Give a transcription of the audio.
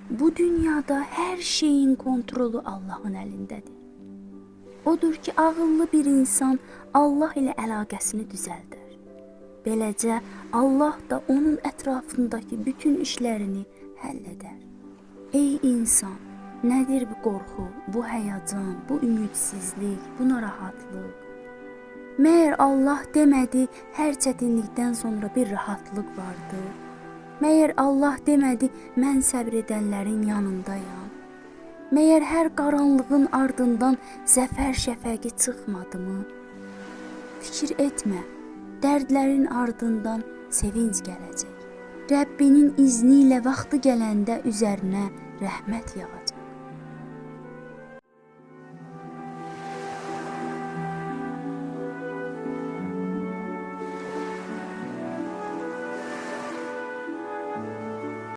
Bu dünyada hər şeyin kontrolu Allahın əlindədir. Odur ki, ağıllı bir insan Allah ilə əlaqəsini düzəldər. Beləcə, Allah da onun ətrafındakı bütün işlərini həll edər. Ey insan, nədir bu qorxu, bu həyəcan, bu ümidsizlik, bu narahatlıq? Məyər Allah demədi, hər çətinlikdən sonra bir rahatlıq vardır? Məyər Allah demədi, mən səbr edənlərin yanındayam? Məyər hər qaranlığın ardından zəfər şəfəqi çıxmadımı? Fikir etmə, dərdlərin ardından sevinc gələcək. Rəbbinin izni ilə vaxtı gələndə üzərinə rəhmət yağacaq.